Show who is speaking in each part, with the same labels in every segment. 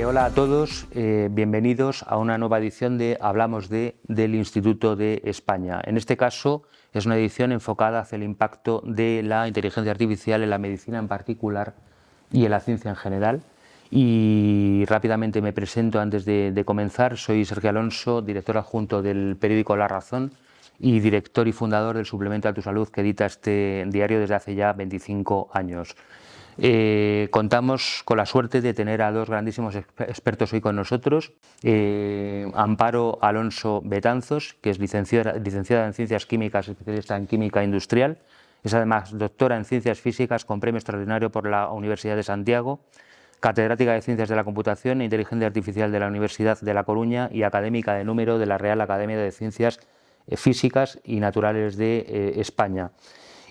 Speaker 1: Hola a todos, bienvenidos a una nueva edición de Hablamos del Instituto de España. En este caso es una edición enfocada hacia el impacto de la inteligencia artificial en la medicina en particular y en la ciencia en general. Y rápidamente me presento antes de comenzar. Soy Sergio Alonso, director adjunto del periódico La Razón y director y fundador del suplemento A Tu Salud que edita este diario desde hace ya 25 años. Contamos con la suerte de tener a dos grandísimos expertos hoy con nosotros. Amparo Alonso Betanzos, que es licenciada en Ciencias Químicas, especialista en Química Industrial. Es además doctora en Ciencias Físicas con premio extraordinario por la Universidad de Santiago, catedrática de Ciencias de la Computación e Inteligencia Artificial de la Universidad de La Coruña y académica de número de la Real Academia de Ciencias Físicas y Naturales de España.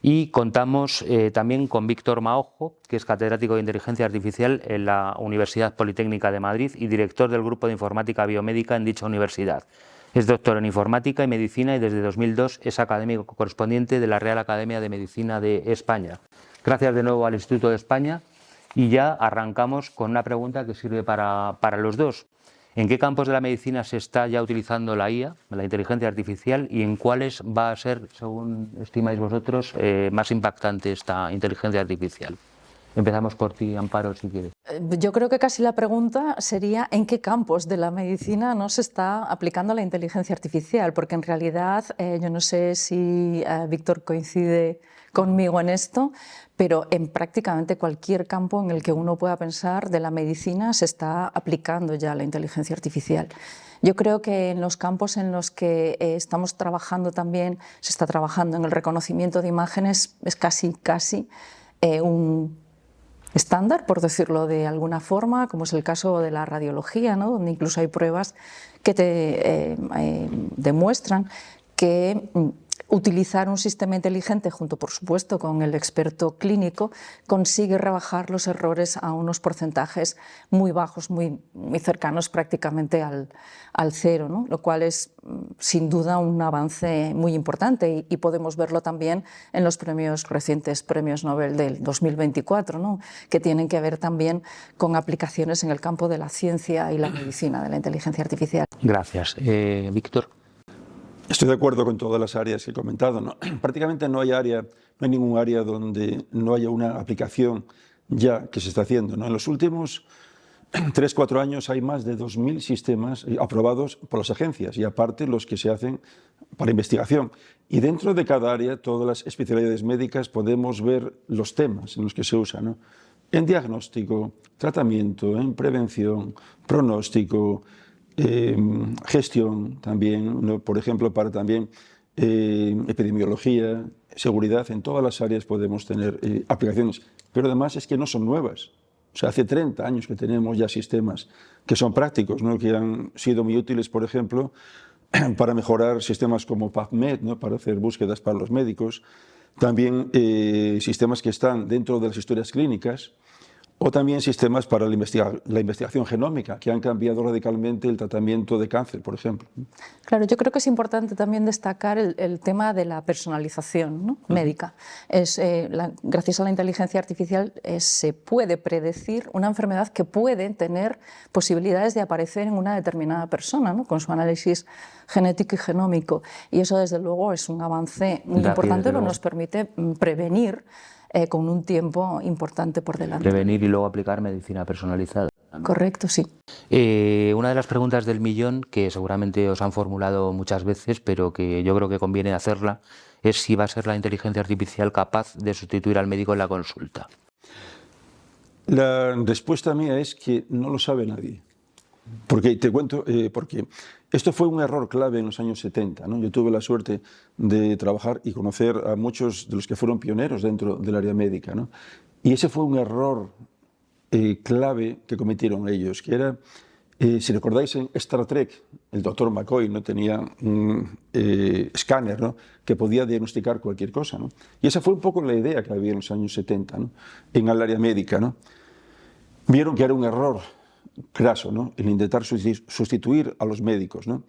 Speaker 1: Y contamos también con Víctor Maojo, que es catedrático de Inteligencia Artificial en la Universidad Politécnica de Madrid y director del Grupo de Informática Biomédica en dicha universidad. Es doctor en Informática y Medicina y desde 2002 es académico correspondiente de la Real Academia de Medicina de España. Gracias de nuevo al Instituto de España y ya arrancamos con una pregunta que sirve para los dos. ¿En qué campos de la medicina se está ya utilizando la IA, la inteligencia artificial, y en cuáles va a ser, según estimáis vosotros, más impactante esta inteligencia artificial? Empezamos por ti, Amparo, si quieres.
Speaker 2: Yo creo que casi la pregunta sería ¿en qué campos de la medicina no se está aplicando la inteligencia artificial? Porque en realidad, yo no sé si Víctor coincide conmigo en esto, pero en prácticamente cualquier campo en el que uno pueda pensar de la medicina se está aplicando ya la inteligencia artificial. Yo creo que en los campos en los que estamos trabajando también, se está trabajando en el reconocimiento de imágenes, es casi un estándar, por decirlo de alguna forma, como es el caso de la radiología, ¿no? Donde incluso hay pruebas que te demuestran que utilizar un sistema inteligente junto, por supuesto, con el experto clínico consigue rebajar los errores a unos porcentajes muy bajos, muy cercanos prácticamente al cero, ¿no? Lo cual es sin duda un avance muy importante y podemos verlo también en los recientes premios Nobel del 2024, ¿no? Que tienen que ver también con aplicaciones en el campo de la ciencia y la medicina, de la inteligencia artificial.
Speaker 1: Gracias. Víctor.
Speaker 3: Estoy de acuerdo con todas las áreas que he comentado, ¿no? Prácticamente no hay ningún área donde no haya una aplicación ya que se está haciendo, ¿no? En los últimos 3-4 años hay más de 2.000 sistemas aprobados por las agencias y aparte los que se hacen para investigación. Y dentro de cada área, todas las especialidades médicas, podemos ver los temas en los que se usa, ¿no? En diagnóstico, tratamiento, en prevención, pronóstico, gestión también, ¿no? Por ejemplo, para también epidemiología, seguridad, en todas las áreas podemos tener aplicaciones. Pero además es que no son nuevas. O sea, hace 30 años que tenemos ya sistemas que son prácticos, ¿no? Que han sido muy útiles, por ejemplo, para mejorar sistemas como PubMed, ¿no? Para hacer búsquedas para los médicos. También sistemas que están dentro de las historias clínicas, o también sistemas para la investigación genómica, que han cambiado radicalmente el tratamiento de cáncer, por ejemplo.
Speaker 2: Claro, yo creo que es importante también destacar el tema de la personalización, ¿no? Médica. Gracias a la inteligencia artificial se puede predecir una enfermedad que puede tener posibilidades de aparecer en una determinada persona, ¿no? Con su análisis genético y genómico. Y eso, desde luego, es un avance muy importante que nos permite prevenir con un tiempo importante por delante.
Speaker 1: Prevenir y luego aplicar medicina personalizada.
Speaker 2: Correcto, sí.
Speaker 1: Una de las preguntas del millón, que seguramente os han formulado muchas veces, pero que yo creo que conviene hacerla, es si va a ser la inteligencia artificial capaz de sustituir al médico en la consulta.
Speaker 3: La respuesta mía es que no lo sabe nadie. Porque te cuento, porque esto fue un error clave en los años 70, ¿no? Yo tuve la suerte de trabajar y conocer a muchos de los que fueron pioneros dentro del área médica, ¿no? Y ese fue un error clave que cometieron ellos, que era, si recordáis en Star Trek, el doctor McCoy no tenía un escáner, ¿no? Que podía diagnosticar cualquier cosa, ¿no? Y esa fue un poco la idea que había en los años 70, ¿no? En el área médica, ¿no? Vieron que era un error craso, ¿no? El intentar sustituir a los médicos, ¿no?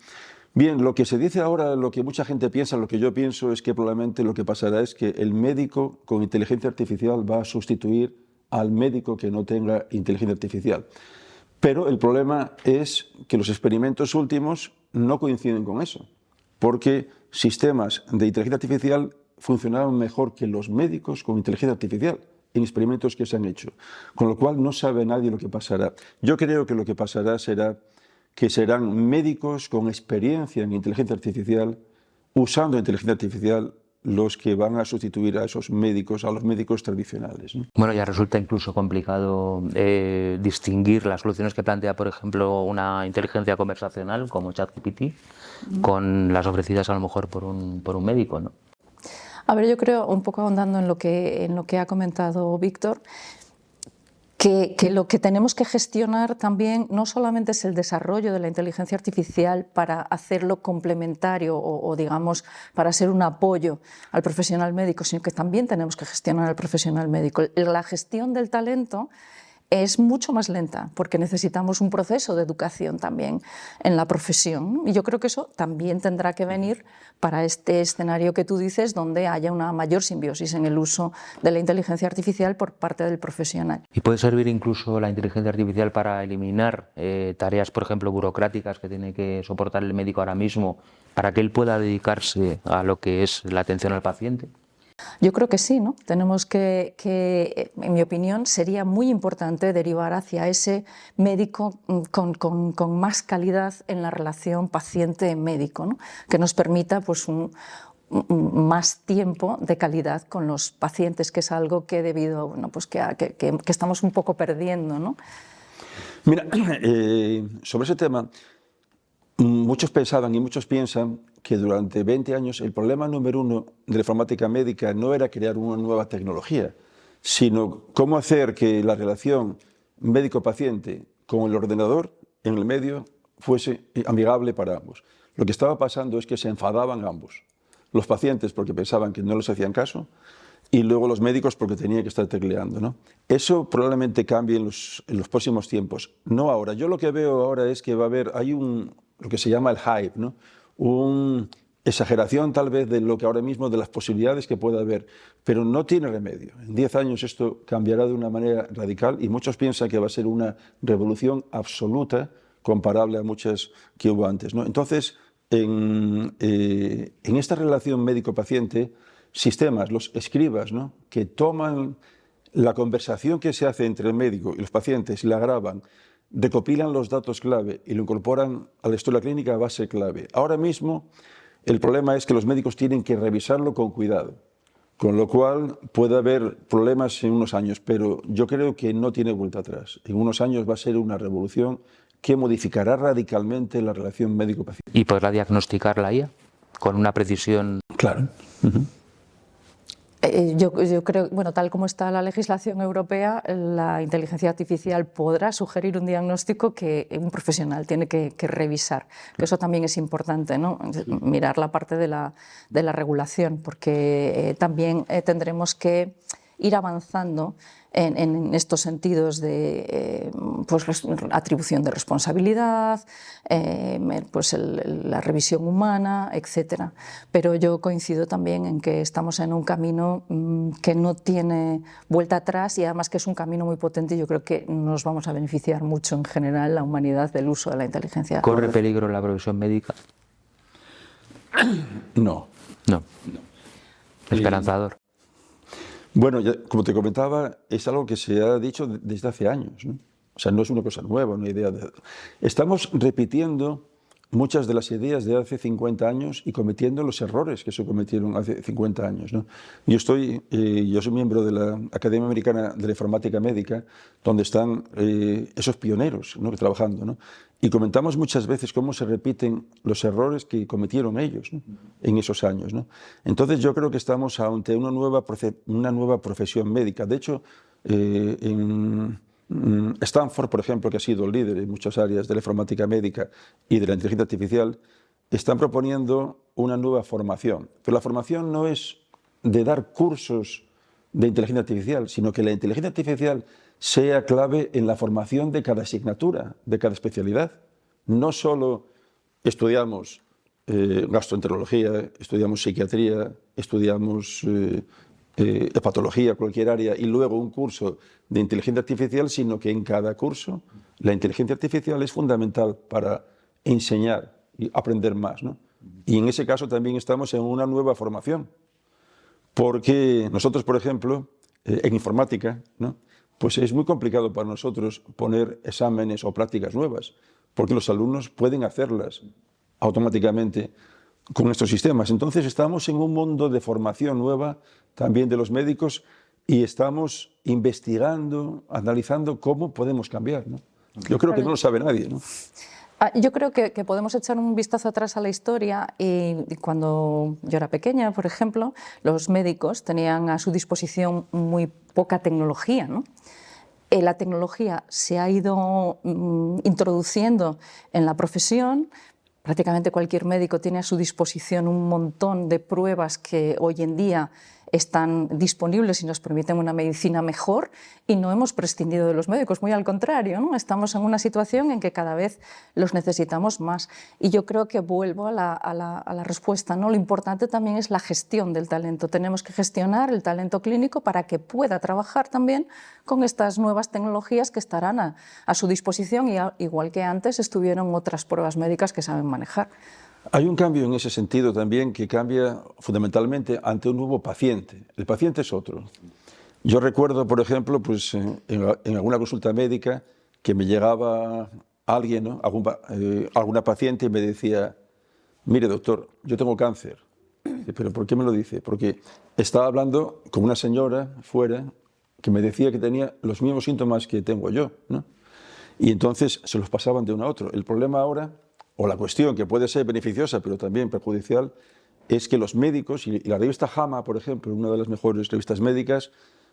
Speaker 3: Bien, lo que se dice ahora, lo que mucha gente piensa, lo que yo pienso es que probablemente lo que pasará es que el médico con inteligencia artificial va a sustituir al médico que no tenga inteligencia artificial. Pero el problema es que los experimentos últimos no coinciden con eso, porque sistemas de inteligencia artificial funcionaron mejor que los médicos con inteligencia artificial en experimentos que se han hecho, con lo cual no sabe nadie lo que pasará. Yo creo que lo que pasará será que serán médicos con experiencia en inteligencia artificial, usando inteligencia artificial, los que van a sustituir a esos médicos, a los médicos tradicionales, ¿no?
Speaker 1: Bueno, ya resulta incluso complicado distinguir las soluciones que plantea, por ejemplo, una inteligencia conversacional como ChatGPT con las ofrecidas a lo mejor por un médico, ¿no?
Speaker 2: A ver, yo creo, un poco ahondando en lo que ha comentado Víctor, que lo que tenemos que gestionar también no solamente es el desarrollo de la inteligencia artificial para hacerlo complementario o digamos, para ser un apoyo al profesional médico, sino que también tenemos que gestionar al profesional médico. La gestión del talento es mucho más lenta porque necesitamos un proceso de educación también en la profesión, y yo creo que eso también tendrá que venir para este escenario que tú dices, donde haya una mayor simbiosis en el uso de la inteligencia artificial por parte del profesional.
Speaker 1: ¿Y puede servir incluso la inteligencia artificial para eliminar tareas, por ejemplo, burocráticas que tiene que soportar el médico ahora mismo, para que él pueda dedicarse a lo que es la atención al paciente?
Speaker 2: Yo creo que sí, ¿no? Tenemos que, en mi opinión, sería muy importante derivar hacia ese médico con más calidad en la relación paciente-médico, ¿no? Que nos permita pues, más tiempo de calidad con los pacientes, que es algo que debido, bueno, pues que estamos un poco perdiendo, ¿no?
Speaker 3: Mira, sobre ese tema, muchos pensaban y muchos piensan que durante 20 años el problema número uno de la informática médica no era crear una nueva tecnología, sino cómo hacer que la relación médico-paciente con el ordenador en el medio fuese amigable para ambos. Lo que estaba pasando es que se enfadaban ambos, los pacientes porque pensaban que no les hacían caso y luego los médicos porque tenían que estar tecleando, ¿no? Eso probablemente cambie en los próximos tiempos, no ahora. Yo lo que veo ahora es que va a haber, lo que se llama el hype, ¿no? Una exageración tal vez de lo que ahora mismo, de las posibilidades que pueda haber, pero no tiene remedio. En 10 años esto cambiará de una manera radical y muchos piensan que va a ser una revolución absoluta comparable a muchas que hubo antes, ¿no? Entonces, en esta relación médico-paciente, sistemas, los escribas, ¿no? Que toman la conversación que se hace entre el médico y los pacientes y la graban, recopilan los datos clave y lo incorporan a la historia clínica a base clave. Ahora mismo el problema es que los médicos tienen que revisarlo con cuidado, con lo cual puede haber problemas en unos años, pero yo creo que no tiene vuelta atrás. En unos años va a ser una revolución que modificará radicalmente la relación médico-paciente.
Speaker 1: ¿Y podrá diagnosticar la IA con una precisión?
Speaker 3: Claro.
Speaker 2: Yo creo, bueno, tal como está la legislación europea, la inteligencia artificial podrá sugerir un diagnóstico que un profesional tiene que revisar, que eso también es importante, ¿no? Mirar la parte de la regulación, porque también tendremos que ir avanzando en estos sentidos de pues, atribución de responsabilidad, pues la revisión humana, etc. Pero yo coincido también en que estamos en un camino que no tiene vuelta atrás y además que es un camino muy potente y yo creo que nos vamos a beneficiar mucho en general la humanidad del uso de la inteligencia.
Speaker 1: ¿Corre peligro la profesión médica?
Speaker 3: No.
Speaker 1: No. Esperanzador.
Speaker 3: Bueno, ya, como te comentaba, es algo que se ha dicho desde hace años, ¿no? O sea, no es una cosa nueva, una idea. Estamos repitiendo muchas de las ideas de hace 50 años y cometiendo los errores que se cometieron hace 50 años, ¿no? Yo soy miembro de la Academia Americana de la Informática Médica, donde están esos pioneros, ¿no? Trabajando, ¿no? Y comentamos muchas veces cómo se repiten los errores que cometieron ellos, ¿no? En esos años, ¿no? Entonces yo creo que estamos ante una nueva profesión médica. De hecho, en Stanford, por ejemplo, que ha sido líder en muchas áreas de la informática médica y de la inteligencia artificial, están proponiendo una nueva formación. Pero la formación no es de dar cursos de inteligencia artificial, sino que la inteligencia artificial sea clave en la formación de cada asignatura, de cada especialidad. No solo estudiamos gastroenterología, estudiamos psiquiatría, estudiamos hepatología, cualquier área, y luego un curso de inteligencia artificial, sino que en cada curso la inteligencia artificial es fundamental para enseñar y aprender más, ¿no? Y en ese caso también estamos en una nueva formación, porque nosotros, por ejemplo, en informática, ¿no?, pues es muy complicado para nosotros poner exámenes o prácticas nuevas, porque los alumnos pueden hacerlas automáticamente con estos sistemas. Entonces estamos en un mundo de formación nueva también de los médicos y estamos investigando, analizando cómo podemos cambiar, ¿no? Yo creo que no lo sabe nadie, ¿no?
Speaker 2: Yo creo que podemos echar un vistazo atrás a la historia y cuando yo era pequeña, por ejemplo, los médicos tenían a su disposición muy poca tecnología, ¿no? La tecnología se ha ido introduciendo en la profesión. Prácticamente cualquier médico tiene a su disposición un montón de pruebas que hoy en día están disponibles y nos permiten una medicina mejor, y no hemos prescindido de los médicos, muy al contrario, ¿no? Estamos en una situación en que cada vez los necesitamos más. Y yo creo que vuelvo a la respuesta, ¿no? Lo importante también es la gestión del talento. Tenemos que gestionar el talento clínico para que pueda trabajar también con estas nuevas tecnologías que estarán a su disposición, y igual que antes estuvieron otras pruebas médicas que saben manejar.
Speaker 3: Hay un cambio en ese sentido también, que cambia fundamentalmente ante un nuevo paciente. El paciente es otro. Yo recuerdo, por ejemplo, pues, en alguna consulta médica que me llegaba alguien, ¿no?, alguna paciente, y me decía: mire, doctor, yo tengo cáncer. ¿Pero por qué me lo dice? Porque estaba hablando con una señora fuera que me decía que tenía los mismos síntomas que tengo yo, ¿no? Y entonces se los pasaban de uno a otro. El problema ahora, o la cuestión que puede ser beneficiosa pero también perjudicial, es que los médicos, y la revista JAMA, por ejemplo, una de las mejores revistas médicas,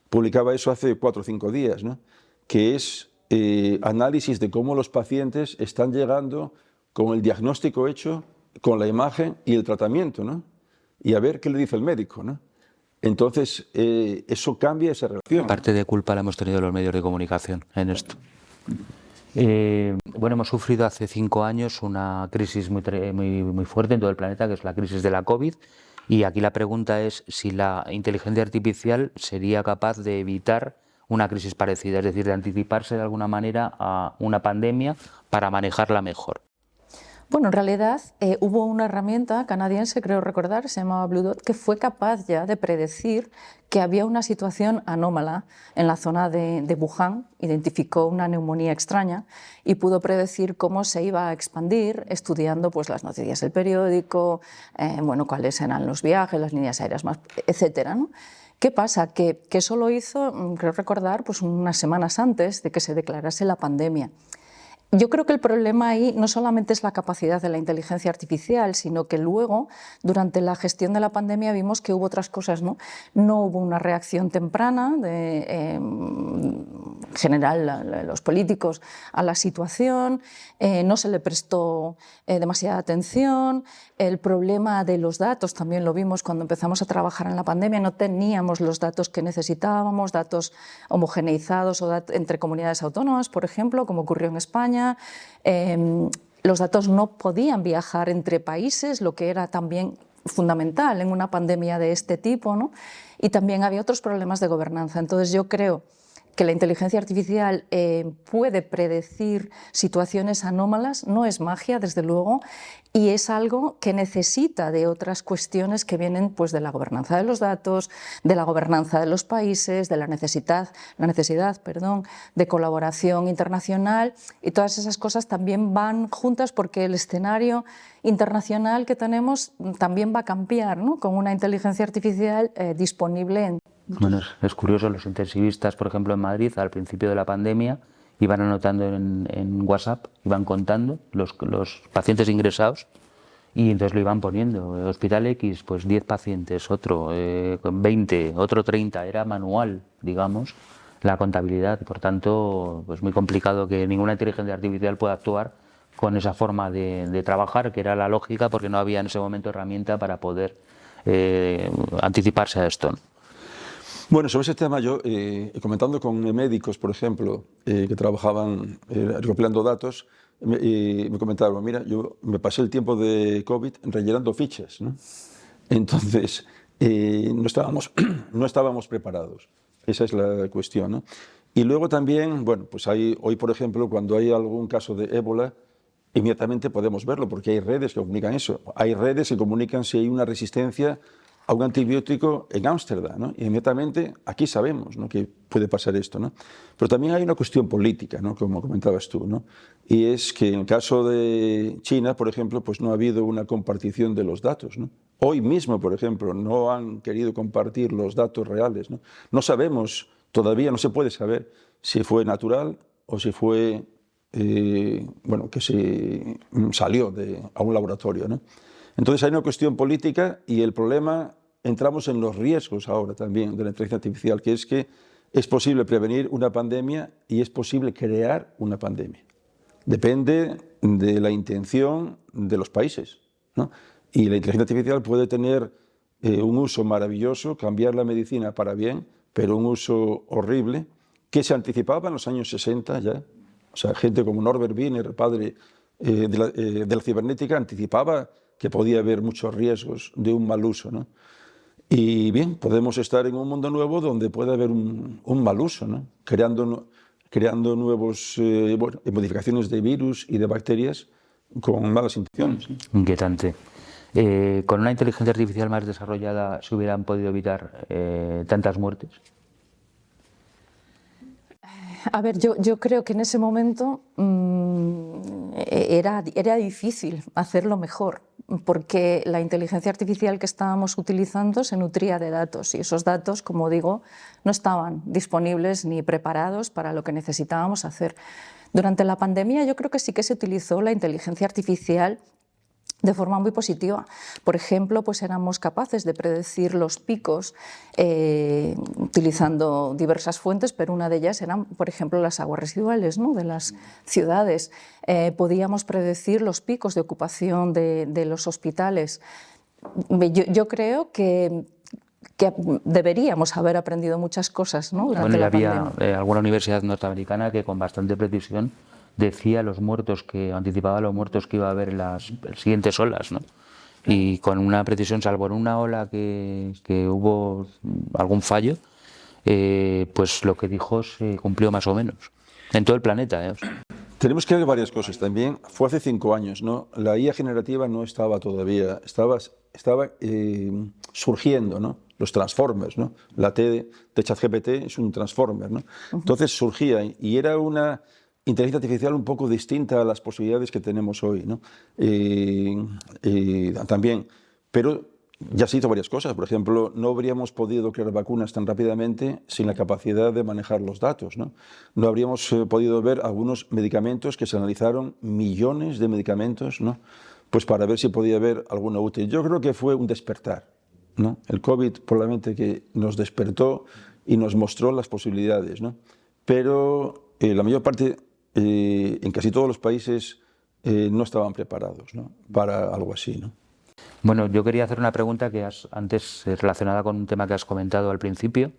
Speaker 3: publicaba eso hace 4 o 5 días, ¿no?, que es análisis de cómo los pacientes están llegando con el diagnóstico hecho, con la imagen y el tratamiento, ¿no?, y a ver qué le dice el médico, ¿no? Entonces, eso cambia esa relación.
Speaker 1: Parte de culpa la hemos tenido los medios de comunicación en esto. Bueno, hemos sufrido hace 5 años una crisis muy fuerte en todo el planeta, que es la crisis de la COVID, y aquí la pregunta es si la inteligencia artificial sería capaz de evitar una crisis parecida, es decir, de anticiparse de alguna manera a una pandemia para manejarla mejor.
Speaker 2: Bueno, en realidad hubo una herramienta canadiense, creo recordar, se llamaba Blue Dot, que fue capaz ya de predecir que había una situación anómala en la zona de Wuhan. Identificó una neumonía extraña y pudo predecir cómo se iba a expandir, estudiando pues, las noticias del periódico, bueno, cuáles eran los viajes, las líneas aéreas, más, etcétera, ¿no? ¿Qué pasa? Que eso lo hizo, creo recordar, pues unas semanas antes de que se declarase la pandemia. Yo creo que el problema ahí no solamente es la capacidad de la inteligencia artificial, sino que luego, durante la gestión de la pandemia, vimos que hubo otras cosas, ¿no? No hubo una reacción temprana en general, los políticos, a la situación, no se le prestó demasiada atención. El problema de los datos también lo vimos cuando empezamos a trabajar en la pandemia, no teníamos los datos que necesitábamos, datos homogeneizados o entre comunidades autónomas, por ejemplo, como ocurrió en España. Los datos no podían viajar entre países, lo que era también fundamental en una pandemia de este tipo, ¿no? Y también había otros problemas de gobernanza. Entonces yo creo que la inteligencia artificial puede predecir situaciones anómalas, no es magia, desde luego, y es algo que necesita de otras cuestiones que vienen pues, de la gobernanza de los datos, de la gobernanza de los países, de la necesidad de colaboración internacional, y todas esas cosas también van juntas porque el escenario internacional que tenemos también va a cambiar, ¿no?, con una inteligencia artificial disponible en...
Speaker 1: Bueno, es curioso, los intensivistas, por ejemplo, en Madrid, al principio de la pandemia, iban anotando en WhatsApp, iban contando los pacientes ingresados y entonces lo iban poniendo. Hospital X, pues 10 pacientes, otro 20, otro 30, era manual, digamos, la contabilidad. Por tanto, pues muy complicado que ninguna inteligencia artificial pueda actuar con esa forma de trabajar, que era la lógica, porque no había en ese momento herramienta para poder anticiparse a esto, ¿no?
Speaker 3: Bueno, sobre ese tema yo, comentando con médicos, por ejemplo, que trabajaban recopilando datos, me comentaron, mira, yo me pasé el tiempo de COVID rellenando fichas, ¿no? Entonces, no estábamos preparados. Esa es la cuestión, ¿no? Y luego también, bueno, pues hoy, por ejemplo, cuando hay algún caso de ébola, inmediatamente podemos verlo, porque hay redes que comunican eso. Hay redes que comunican si hay una resistencia a un antibiótico en Ámsterdam, ¿no? Y inmediatamente aquí sabemos, ¿no?, que puede pasar esto, ¿no? Pero también hay una cuestión política, ¿no?, como comentabas tú, ¿no? Y es que en el caso de China, por ejemplo, pues no ha habido una compartición de los datos, ¿no? Hoy mismo, por ejemplo, no han querido compartir los datos reales, ¿no? No sabemos, todavía no se puede saber si fue natural o si fue, bueno, que se salió a un laboratorio, ¿no? Entonces hay una cuestión política y el problema, entramos en los riesgos ahora también de la inteligencia artificial, que es posible prevenir una pandemia y es posible crear una pandemia. Depende de la intención de los países, ¿no? Y la inteligencia artificial puede tener un uso maravilloso, cambiar la medicina para bien, pero un uso horrible, que se anticipaba en los años 60 ya. O sea, gente como Norbert Wiener, padre de la cibernética, anticipaba que podía haber muchos riesgos de un mal uso, ¿no? Y bien, podemos estar en un mundo nuevo donde puede haber un mal uso, ¿no?, creando nuevos modificaciones de virus y de bacterias con malas intenciones.
Speaker 1: Inquietante. ¿Con una inteligencia artificial más desarrollada se hubieran podido evitar tantas muertes?
Speaker 2: A ver, yo creo que en ese momento era difícil hacerlo mejor, porque la inteligencia artificial que estábamos utilizando se nutría de datos y esos datos, como digo, no estaban disponibles ni preparados para lo que necesitábamos hacer. Durante la pandemia yo creo que sí que se utilizó la inteligencia artificial de forma muy positiva. Por ejemplo, pues éramos capaces de predecir los picos utilizando diversas fuentes, pero una de ellas eran, por ejemplo, las aguas residuales, ¿no?, de las ciudades. Podíamos predecir los picos de ocupación de los hospitales. Yo creo que deberíamos haber aprendido muas cosas, ¿no?, durante la pandemia.
Speaker 1: Había alguna universidad norteamericana que con bastante precisión decía anticipaba los muertos que iba a haber en las siguientes olas, ¿no? Y con una precisión, salvo en una ola que hubo algún fallo, pues lo que dijo se cumplió más o menos en todo el planeta, ¿eh?
Speaker 3: Tenemos que ver varias cosas también. Fue hace 5 años, ¿no? La IA generativa no estaba todavía, estaba surgiendo, ¿no?, los transformers, ¿no? La T de ChatGPT es un transformer, ¿no? Entonces surgía y era una inteligencia artificial un poco distinta a las posibilidades que tenemos hoy, ¿no? También, pero ya se hizo varias cosas. Por ejemplo, no habríamos podido crear vacunas tan rápidamente sin la capacidad de manejar los datos, ¿no? No habríamos podido ver algunos medicamentos que se analizaron, millones de medicamentos, ¿no?, pues para ver si podía haber alguna útil. Yo creo que fue un despertar, ¿no? El COVID probablemente que nos despertó y nos mostró las posibilidades, ¿no? Pero la mayor parte, en casi todos los países, no estaban preparados, ¿no?, para algo así, ¿no?
Speaker 1: Bueno, yo quería hacer una pregunta que antes relacionada con un tema que has comentado al principio,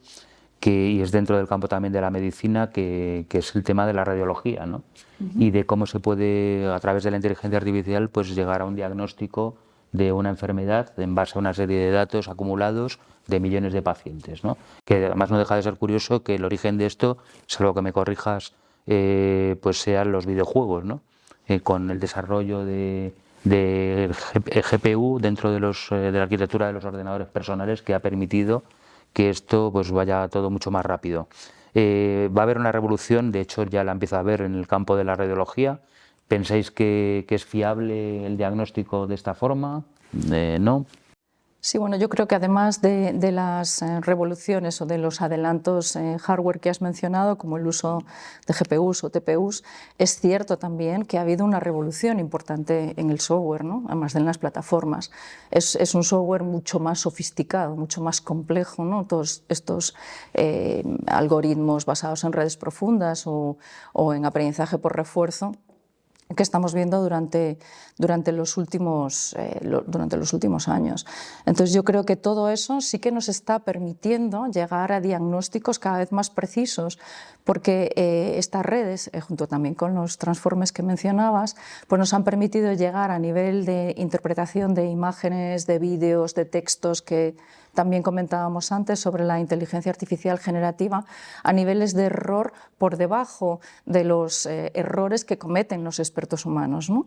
Speaker 1: y es dentro del campo también de la medicina, que es el tema de la radiología, ¿no? Y de cómo se puede, a través de la inteligencia artificial, pues llegar a un diagnóstico de una enfermedad en base a una serie de datos acumulados de millones de pacientes, ¿no? Que además no deja de ser curioso que el origen de esto, salvo que me corrijas, pues sean los videojuegos, ¿no? Con el desarrollo de GPU dentro de la arquitectura de los ordenadores personales, que ha permitido que esto pues vaya todo mucho más rápido. Va a haber una revolución, de hecho ya la empieza a haber en el campo de la radiología. ¿Pensáis que es fiable el diagnóstico de esta forma? ¿No?
Speaker 2: Sí, bueno, yo creo que además de las revoluciones o de los adelantos hardware que has mencionado, como el uso de GPUs o TPUs, es cierto también que ha habido una revolución importante en el software, ¿no?, además de en las plataformas. Es un software mucho más sofisticado, mucho más complejo, ¿no?, todos estos algoritmos basados en redes profundas o en aprendizaje por refuerzo que estamos viendo durante los últimos años. Entonces yo creo que todo eso sí que nos está permitiendo llegar a diagnósticos cada vez más precisos, porque estas redes, junto también con los transformers que mencionabas, pues nos han permitido llegar a nivel de interpretación de imágenes, de vídeos, de textos que también comentábamos antes sobre la inteligencia artificial generativa, a niveles de error por debajo de los errores que cometen los expertos humanos, ¿no?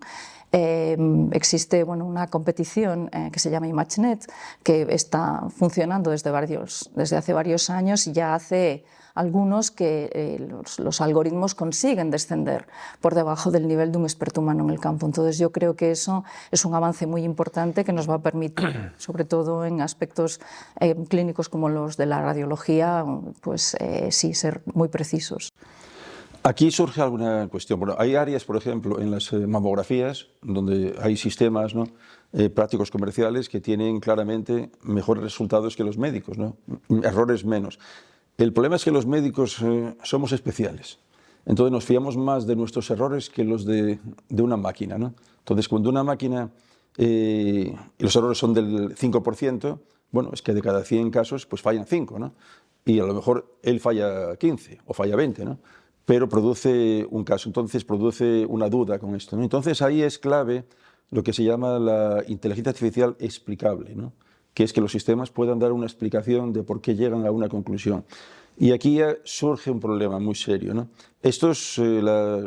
Speaker 2: Existe una competición que se llama ImageNet, que está funcionando desde hace varios años y ya hace algunos que los algoritmos consiguen descender por debajo del nivel de un experto humano en el campo. Entonces yo creo que eso es un avance muy importante que nos va a permitir, sobre todo en aspectos clínicos como los de la radiología, pues sí, ser muy precisos.
Speaker 3: Aquí surge alguna cuestión. Bueno, hay áreas, por ejemplo, en las mamografías, donde hay sistemas, ¿no?, prácticos comerciales que tienen claramente mejores resultados que los médicos, ¿no?, errores menos. El problema es que los médicos somos especiales, entonces nos fiamos más de nuestros errores que los de una máquina, ¿no? Entonces, cuando una máquina, los errores son del 5%, bueno, es que de cada 100 casos pues fallan 5, ¿no? Y a lo mejor él falla 15 o falla 20, ¿no? Pero produce un caso, entonces produce una duda con esto, ¿no? Entonces ahí es clave lo que se llama la inteligencia artificial explicable, ¿no?, que es que los sistemas puedan dar una explicación de por qué llegan a una conclusión. Y aquí ya surge un problema muy serio, ¿no?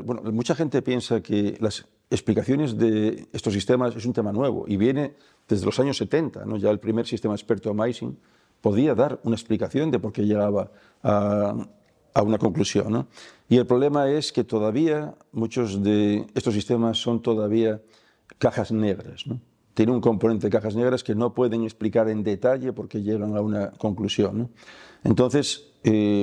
Speaker 3: Bueno, mucha gente piensa que las explicaciones de estos sistemas es un tema nuevo y viene desde los años 70, ¿no? Ya el primer sistema experto Amazing podía dar una explicación de por qué llegaba a una conclusión, ¿no? Y el problema es que todavía muchos de estos sistemas son todavía cajas negras, ¿no? Tiene un componente de cajas negras que no pueden explicar en detalle por qué llegan a una conclusión, ¿no? Entonces,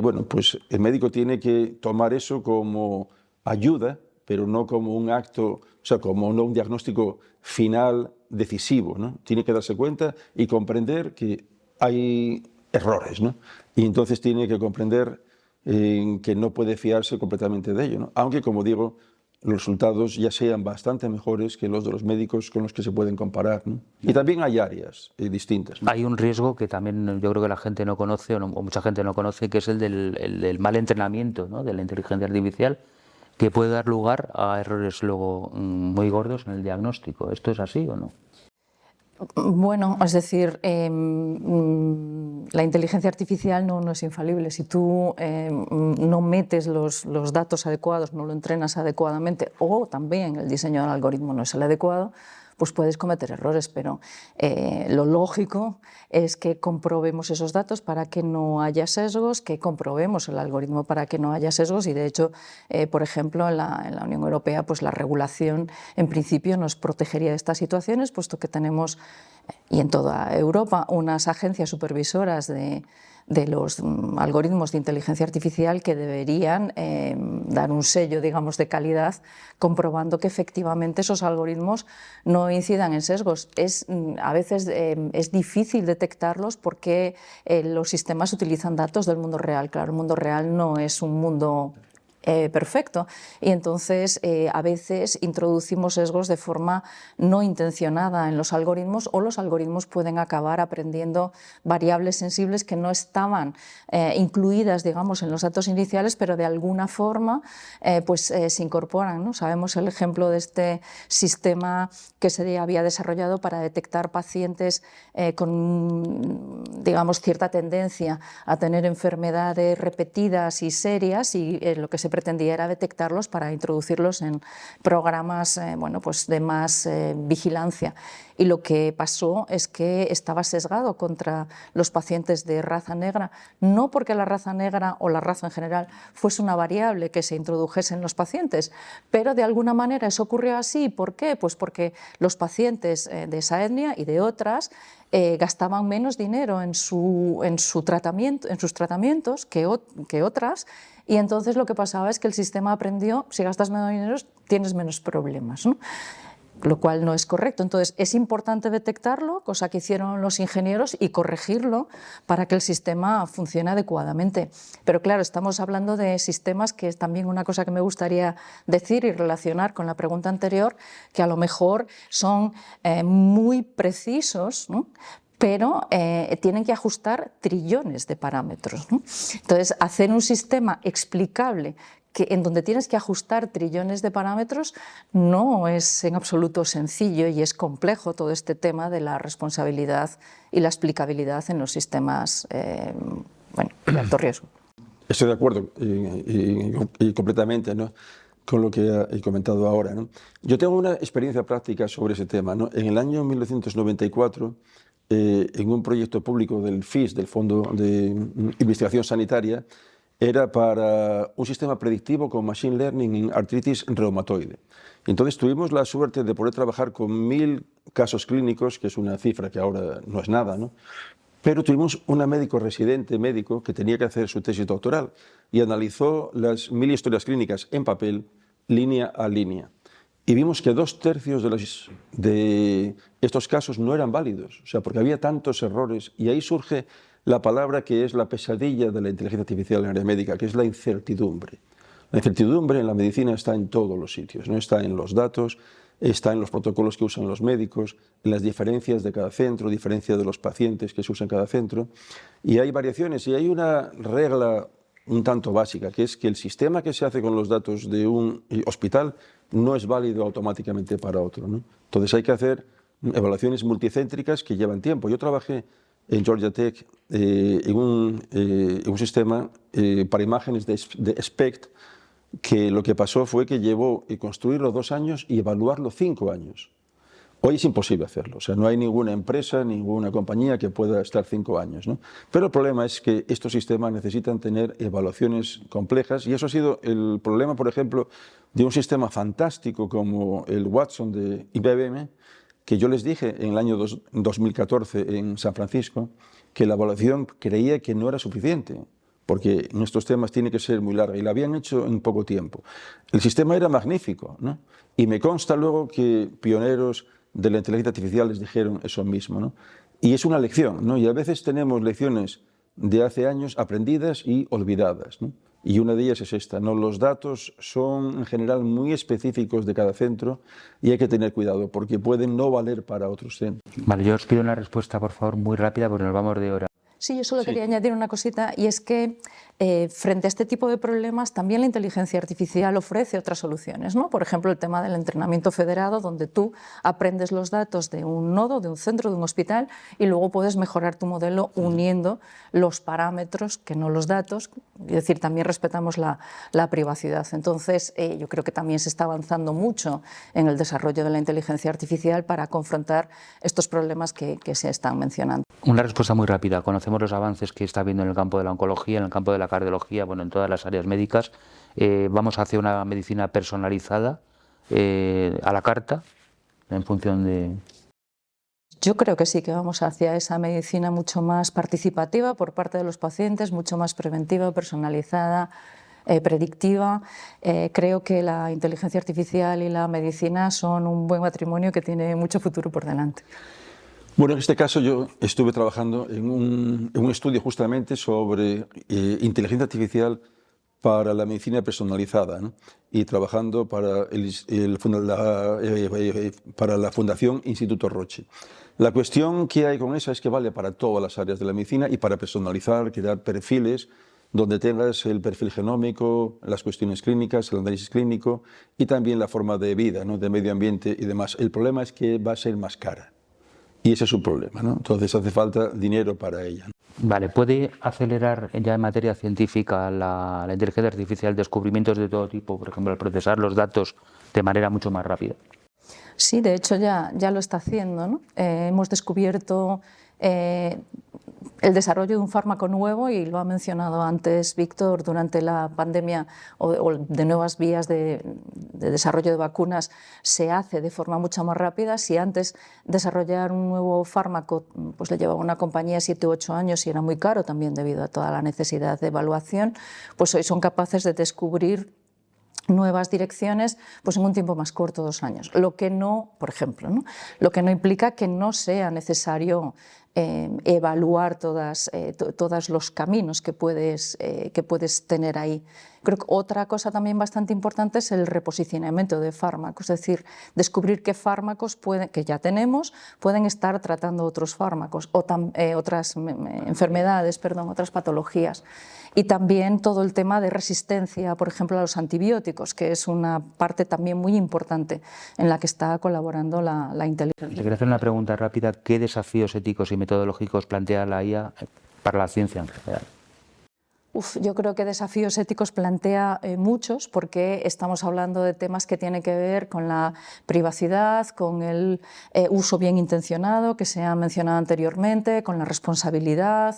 Speaker 3: bueno, pues el médico tiene que tomar eso como ayuda, pero no como un acto, o sea, como no un diagnóstico final decisivo, ¿no? Tiene que darse cuenta y comprender que hay errores, ¿no? Y entonces tiene que comprender que no puede fiarse completamente de ello, ¿no? Aunque, como digo, los resultados ya sean bastante mejores que los de los médicos con los que se pueden comparar, ¿no? Y también hay áreas distintas, ¿no?
Speaker 1: Hay un riesgo que también yo creo que la gente no conoce o mucha gente no conoce, que es el del mal entrenamiento, ¿no?, de la inteligencia artificial, que puede dar lugar a errores luego muy gordos en el diagnóstico. ¿Esto es así o no?
Speaker 2: Bueno, es decir, la inteligencia artificial no es infalible. Si tú no metes los datos adecuados, no lo entrenas adecuadamente, o también el diseño del algoritmo no es el adecuado, pues puedes cometer errores, pero lo lógico es que comprobemos esos datos para que no haya sesgos, que comprobemos el algoritmo para que no haya sesgos y, de hecho, por ejemplo, en la Unión Europea, pues la regulación en principio nos protegería de estas situaciones, puesto que tenemos, y en toda Europa, unas agencias supervisoras de los algoritmos de inteligencia artificial que deberían dar un sello, digamos, de calidad, comprobando que efectivamente esos algoritmos no incidan en sesgos. A veces es difícil detectarlos porque los sistemas utilizan datos del mundo real. Claro, el mundo real no es un mundo perfecto, y entonces a veces introducimos sesgos de forma no intencionada en los algoritmos, o los algoritmos pueden acabar aprendiendo variables sensibles que no estaban incluidas, digamos, en los datos iniciales, pero de alguna forma se incorporan, ¿no? Sabemos el ejemplo de este sistema que se había desarrollado para detectar pacientes con, digamos, cierta tendencia a tener enfermedades repetidas y serias, y lo que se pretendía era detectarlos para introducirlos en programas pues de más vigilancia. Y lo que pasó es que estaba sesgado contra los pacientes de raza negra, no porque la raza negra o la raza en general fuese una variable que se introdujese en los pacientes, pero de alguna manera eso ocurrió así. ¿Por qué? Pues porque los pacientes de esa etnia y de otras gastaban menos dinero en sus tratamientos que otras, y entonces lo que pasaba es que el sistema aprendió: si gastas menos dinero tienes menos problemas, ¿no? Lo cual no es correcto. Entonces es importante detectarlo, cosa que hicieron los ingenieros, y corregirlo para que el sistema funcione adecuadamente. Pero claro, estamos hablando de sistemas, que es también una cosa que me gustaría decir y relacionar con la pregunta anterior, que a lo mejor son muy precisos, ¿no?, pero tienen que ajustar trillones de parámetros, ¿no? Entonces, hacer un sistema explicable en donde tienes que ajustar trillones de parámetros, no es en absoluto sencillo y es complejo todo este tema de la responsabilidad y la explicabilidad en los sistemas de alto riesgo.
Speaker 3: Estoy de acuerdo y completamente, ¿no?, con lo que he comentado ahora, ¿no? Yo tengo una experiencia práctica sobre ese tema, ¿no? En el año 1994, en un proyecto público del FIS, del Fondo de Investigación Sanitaria, era para un sistema predictivo con Machine Learning en artritis reumatoide. Entonces tuvimos la suerte de poder trabajar con 1000 casos clínicos, que es una cifra que ahora no es nada, ¿no? Pero tuvimos una médico residente médico que tenía que hacer su tesis doctoral y analizó las 1000 historias clínicas en papel, línea a línea. Y vimos que 2/3 de estos casos no eran válidos, o sea, porque había tantos errores. Y ahí surge la palabra que es la pesadilla de la inteligencia artificial en el área médica, que es la incertidumbre. La incertidumbre en la medicina está en todos los sitios, ¿no? Está en los datos, está en los protocolos que usan los médicos, en las diferencias de cada centro, diferencia de los pacientes que se usan en cada centro. Y hay variaciones, y hay una regla un tanto básica, que es que el sistema que se hace con los datos de un hospital no es válido automáticamente para otro, ¿no? Entonces hay que hacer evaluaciones multicéntricas que llevan tiempo. Yo trabajé en Georgia Tech en un sistema para imágenes de SPECT, que lo que pasó fue que llevó construirlo 2 años y evaluarlo 5 años. Hoy es imposible hacerlo, o sea, no hay ninguna empresa, ninguna compañía que pueda estar 5 años, ¿no? Pero el problema es que estos sistemas necesitan tener evaluaciones complejas, y eso ha sido el problema, por ejemplo, de un sistema fantástico como el Watson de IBM, que yo les dije en el año 2014 en San Francisco, que la evaluación creía que no era suficiente, porque nuestros temas tienen que ser muy largos, y lo habían hecho en poco tiempo. El sistema era magnífico, ¿no? Y me consta luego que pioneros de la inteligencia artificial les dijeron eso mismo, ¿no? Y es una lección, ¿no? Y a veces tenemos lecciones de hace años aprendidas y olvidadas, ¿no? Y una de ellas es esta, ¿no? Los datos son en general muy específicos de cada centro y hay que tener cuidado porque pueden no valer para otros centros.
Speaker 1: Vale, yo os pido una respuesta, por favor, muy rápida porque nos vamos de hora.
Speaker 2: Sí, yo solo quería añadir una cosita, y es que frente a este tipo de problemas también la inteligencia artificial ofrece otras soluciones, ¿no? Por ejemplo, el tema del entrenamiento federado, donde tú aprendes los datos de un nodo, de un centro, de un hospital, y luego puedes mejorar tu modelo uniendo los parámetros que no los datos, es decir, también respetamos la privacidad. Entonces, yo creo que también se está avanzando mucho en el desarrollo de la inteligencia artificial para confrontar estos problemas que se están mencionando.
Speaker 1: Una respuesta muy rápida. Conocemos los avances que está habiendo en el campo de la oncología, en el campo de la cardiología, bueno, en todas las áreas médicas. Vamos hacia una medicina personalizada, a la carta, en función de...
Speaker 2: Yo creo que sí, que vamos hacia esa medicina mucho más participativa por parte de los pacientes, mucho más preventiva, personalizada, predictiva. Creo que la inteligencia artificial y la medicina son un buen matrimonio que tiene mucho futuro por delante.
Speaker 3: Bueno, en este caso yo estuve trabajando en un estudio justamente sobre inteligencia artificial para la medicina personalizada, ¿no? Y trabajando para para la Fundación Instituto Roche. La cuestión que hay con esa es que vale para todas las áreas de la medicina y para personalizar, crear perfiles donde tengas el perfil genómico, las cuestiones clínicas, el análisis clínico y también la forma de vida, ¿no? De medio ambiente y demás. El problema es que va a ser más cara. Y ese es un problema, ¿no? Entonces hace falta dinero para ella.
Speaker 1: Vale, ¿puede acelerar ya en materia científica la inteligencia artificial descubrimientos de todo tipo, por ejemplo, al procesar los datos de manera mucho más rápida?
Speaker 2: Sí, de hecho ya lo está haciendo, ¿no? Hemos descubierto el desarrollo de un fármaco nuevo, y lo ha mencionado antes Víctor, durante la pandemia, o de nuevas vías de desarrollo de vacunas se hace de forma mucho más rápida. Si antes desarrollar un nuevo fármaco pues le llevaba a una compañía 7 u 8 años y era muy caro también debido a toda la necesidad de evaluación, pues hoy son capaces de descubrir nuevas direcciones pues en un tiempo más corto, 2 años. Lo que no, por ejemplo, ¿no? Lo que no implica que no sea necesario evaluar todos los caminos que puedes tener ahí. Creo que otra cosa también bastante importante es el reposicionamiento de fármacos, es decir, descubrir qué fármacos que ya tenemos pueden estar tratando otros fármacos o otras enfermedades, otras patologías. Y también todo el tema de resistencia, por ejemplo, a los antibióticos, que es una parte también muy importante en la que está colaborando la inteligencia.
Speaker 1: Te quería hacer una pregunta rápida. ¿Qué desafíos éticos y metodológicos plantea la IA para la ciencia en general?
Speaker 2: Yo creo que desafíos éticos plantea muchos, porque estamos hablando de temas que tienen que ver con la privacidad, con el uso bien intencionado, que se ha mencionado anteriormente, con la responsabilidad,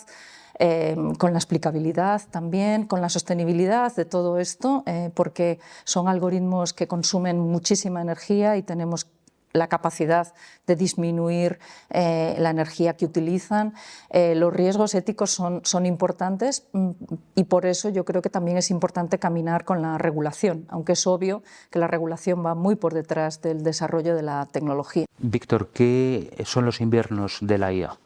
Speaker 2: con la explicabilidad también, con la sostenibilidad de todo esto, porque son algoritmos que consumen muchísima energía y tenemos la capacidad de disminuir la energía que utilizan. Los riesgos éticos son importantes y por eso yo creo que también es importante caminar con la regulación, aunque es obvio que la regulación va muy por detrás del desarrollo de la tecnología.
Speaker 1: Víctor, ¿qué son los inviernos de la IA?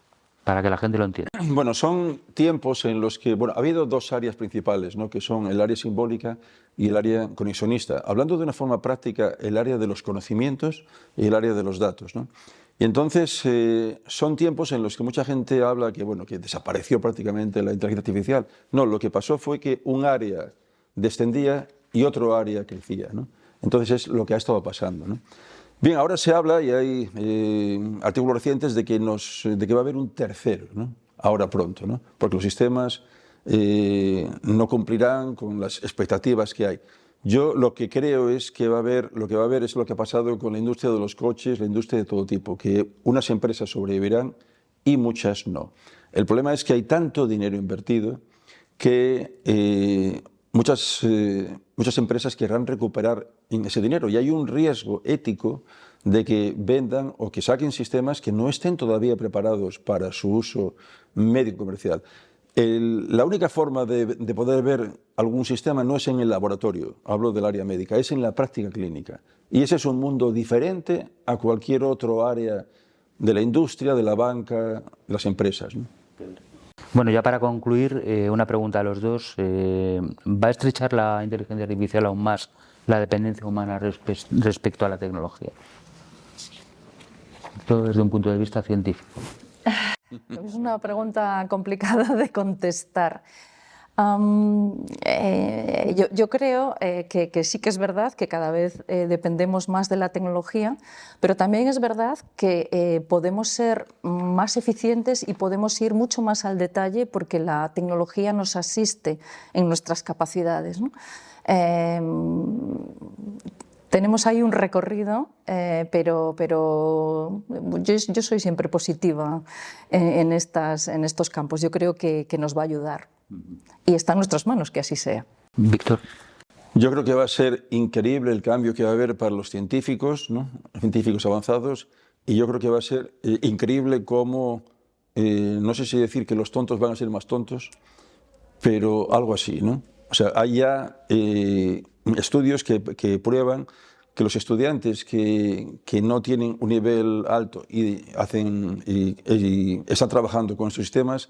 Speaker 1: Para que la gente lo entienda.
Speaker 3: Bueno, son tiempos en los que ha habido dos áreas principales, ¿no?, que son el área simbólica y el área conexionista. Hablando de una forma práctica, el área de los conocimientos y el área de los datos, ¿no? Y entonces son tiempos en los que mucha gente habla que desapareció prácticamente la inteligencia artificial. No, lo que pasó fue que un área descendía y otro área crecía, ¿no? Entonces es lo que ha estado pasando, ¿no? Bien, ahora se habla y hay artículos recientes de que va a haber un tercero, ¿no?, ahora pronto, ¿no?, porque los sistemas no cumplirán con las expectativas que hay. Yo lo que creo es que lo que va a haber es lo que ha pasado con la industria de los coches, la industria de todo tipo, que unas empresas sobrevivirán y muchas no. El problema es que hay tanto dinero invertido que muchas empresas querrán recuperar ese dinero y hay un riesgo ético de que vendan o que saquen sistemas que no estén todavía preparados para su uso médico comercial. La única forma de poder ver algún sistema no es en el laboratorio, hablo del área médica, es en la práctica clínica. Y ese es un mundo diferente a cualquier otro área de la industria, de la banca, de las empresas, ¿no?
Speaker 1: Bueno, ya para concluir, una pregunta a los dos. ¿Va a estrechar la inteligencia artificial aún más la dependencia humana respecto a la tecnología? Todo desde un punto de vista científico.
Speaker 2: Es una pregunta complicada de contestar. Yo creo que sí que es verdad que cada vez dependemos más de la tecnología, pero también es verdad que podemos ser más eficientes y podemos ir mucho más al detalle porque la tecnología nos asiste en nuestras capacidades, ¿no? Tenemos ahí un recorrido, pero yo soy siempre positiva en estos campos. Yo creo que nos va a ayudar y está en nuestras manos que así sea.
Speaker 1: Víctor.
Speaker 3: Yo creo que va a ser increíble el cambio que va a haber para los científicos, ¿no?, científicos avanzados, y yo creo que va a ser increíble cómo, no sé si decir que los tontos van a ser más tontos, pero algo así, ¿no? O sea, hay ya estudios que prueban que los estudiantes que no tienen un nivel alto y están trabajando con sus sistemas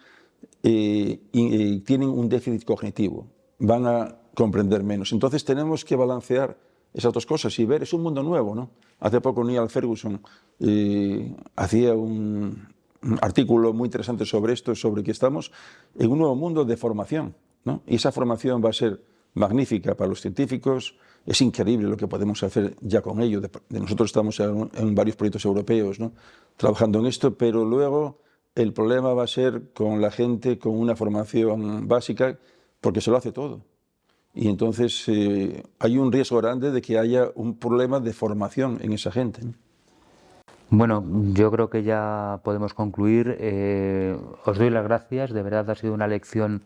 Speaker 3: y tienen un déficit cognitivo, van a comprender menos. Entonces tenemos que balancear esas dos cosas y ver, es un mundo nuevo, ¿no? Hace poco Neil Ferguson hacía un artículo muy interesante sobre esto, sobre que estamos en un nuevo mundo de formación, ¿no? Y esa formación va a ser magnífica para los científicos. Es increíble lo que podemos hacer ya con ello. Nosotros estamos en varios proyectos europeos, ¿no?, trabajando en esto, pero luego el problema va a ser con la gente con una formación básica, porque se lo hace todo. Y entonces hay un riesgo grande de que haya un problema de formación en esa gente, ¿no?
Speaker 1: Bueno, yo creo que ya podemos concluir. Os doy las gracias, de verdad ha sido una lección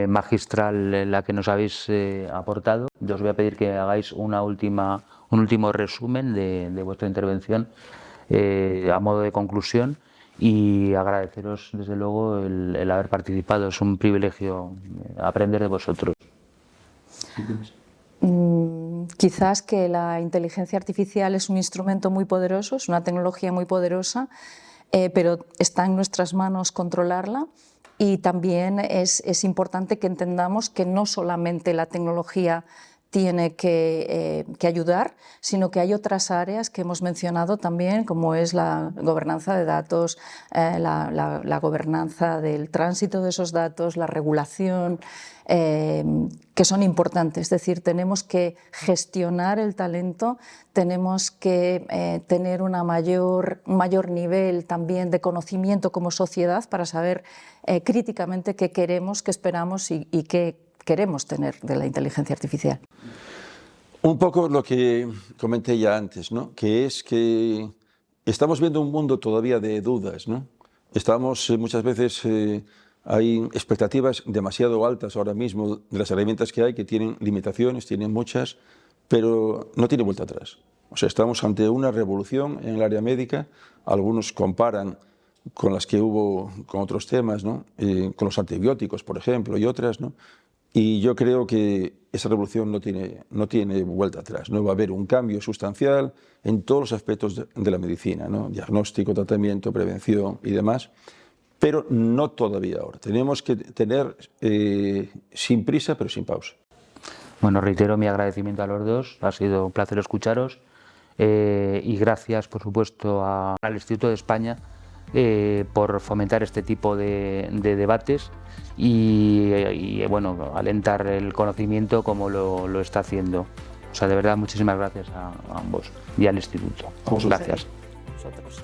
Speaker 1: magistral la que nos habéis aportado. Yo os voy a pedir que hagáis un último resumen de vuestra intervención a modo de conclusión y agradeceros desde luego el haber participado. Es un privilegio aprender de vosotros.
Speaker 2: Quizás que la inteligencia artificial es un instrumento muy poderoso, es una tecnología muy poderosa, pero está en nuestras manos controlarla. Y también es importante que entendamos que no solamente la tecnología tiene que ayudar, sino que hay otras áreas que hemos mencionado también, como es la gobernanza de datos, la gobernanza del tránsito de esos datos, la regulación, que son importantes. Es decir, tenemos que gestionar el talento, tenemos que tener un mayor nivel también de conocimiento como sociedad para saber críticamente qué queremos, qué esperamos y qué queremos tener de la inteligencia artificial.
Speaker 3: Un poco lo que comenté ya antes, ¿no? Que es que estamos viendo un mundo todavía de dudas, ¿no? Estamos muchas veces, hay expectativas demasiado altas ahora mismo de las herramientas que hay, que tienen limitaciones, tienen muchas, pero no tiene vuelta atrás. O sea, estamos ante una revolución en el área médica. Algunos comparan con las que hubo con otros temas, ¿no? Con los antibióticos, por ejemplo, y otras, ¿no? Y yo creo que esa revolución no tiene vuelta atrás, ¿no? Va a haber un cambio sustancial en todos los aspectos de la medicina, ¿no? Diagnóstico, tratamiento, prevención y demás, pero no todavía ahora. Tenemos que tener sin prisa, pero sin pausa.
Speaker 1: Bueno, reitero mi agradecimiento a los dos, ha sido un placer escucharos y gracias, por supuesto, al Instituto de España por fomentar este tipo de debates y bueno, alentar el conocimiento como lo está haciendo. O sea, de verdad, muchísimas gracias a ambos y al Instituto. Gracias.
Speaker 2: Nosotros.